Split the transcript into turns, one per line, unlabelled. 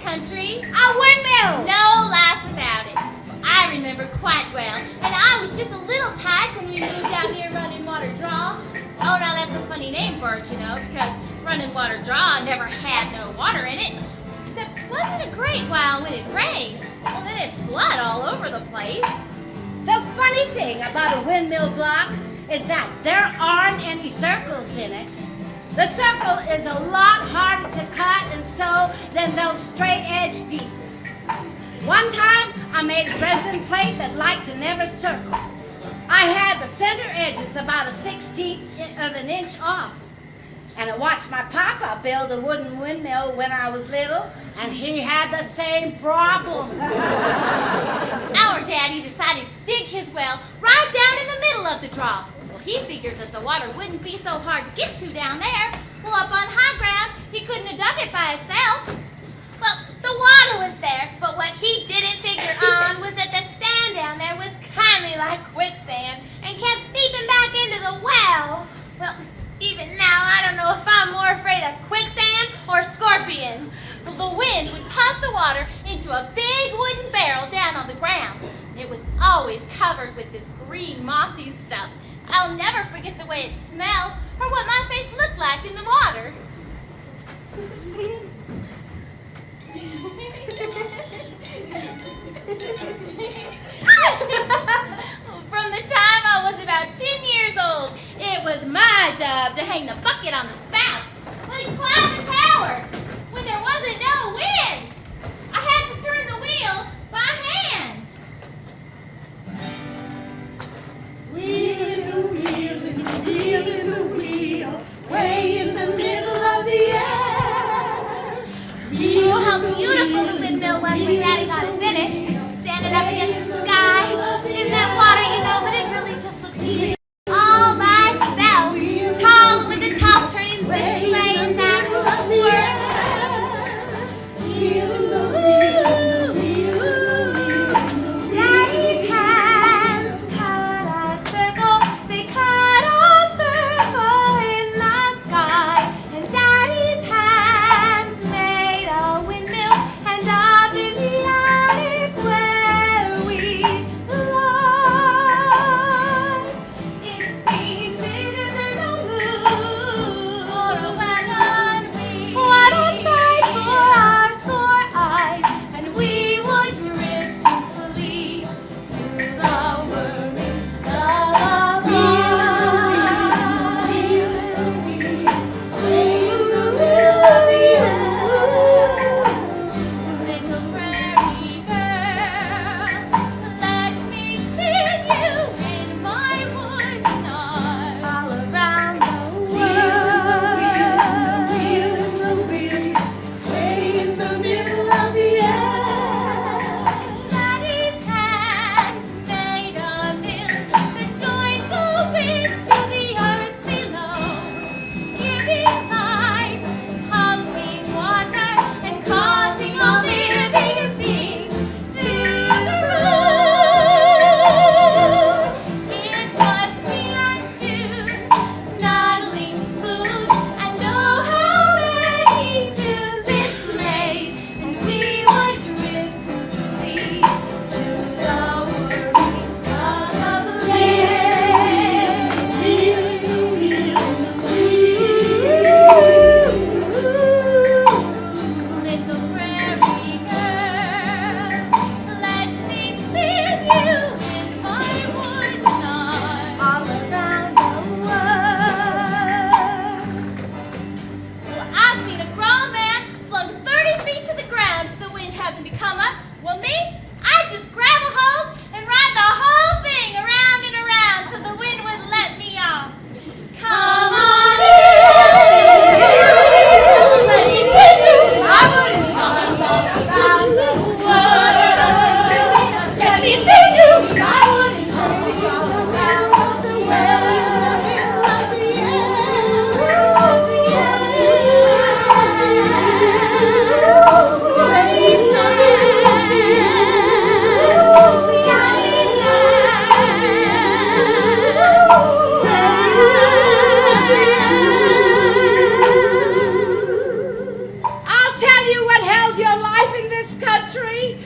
country?
A windmill!
No laugh about it. I remember quite well, and I was just a little tyke when we moved out near Running Water Draw. Oh, now that's a funny name for it, you know, because Running Water Draw never had no water in it. Except wasn't a great while when it rained. Well, then it'd flood all over the place.
The funny thing about a windmill block is that there aren't any circles in it. The circle is a lot harder to cut and sew than those straight edge pieces. One time I made a resin plate that liked to never circle. I had the center edges about a 1/16 of an inch off. And I watched my papa build a wooden windmill when I was little, and he had the same problem.
Our daddy decided to dig his well right down in the middle of the draw. Well, he figured that the water wouldn't be so hard to get to down there. Well, up on high ground, he couldn't have dug it by himself.
Well, the water was there, but what he didn't figure on was that the sand down there was kindly like quicksand and kept seeping back into the well. Well, even now, I don't know if I'm more afraid of quicksand or scorpions.
The wind would pump the water into a big wooden barrel down on the ground. It was always covered with this green mossy stuff. I'll never forget the way it smelled or what my face looked like in the water. From the time I was about 10 years old, it was my job to hang the bucket on the spout. Like climb the tower when there wasn't no wind. I had to turn the wheel by hand.
Wheel in the wheel in the wheel in the wheel, way in the middle of the air.
Oh, how beautiful the windmill was when Daddy got it finished. Standing up against the sky in that water, you know, but it really just looks pretty all by itself. Tall with the top turning this way and that upward. Daddy's hands cut a circle, they cut a circle in the sky. And Daddy's hands made a windmill, and up in the
in this country.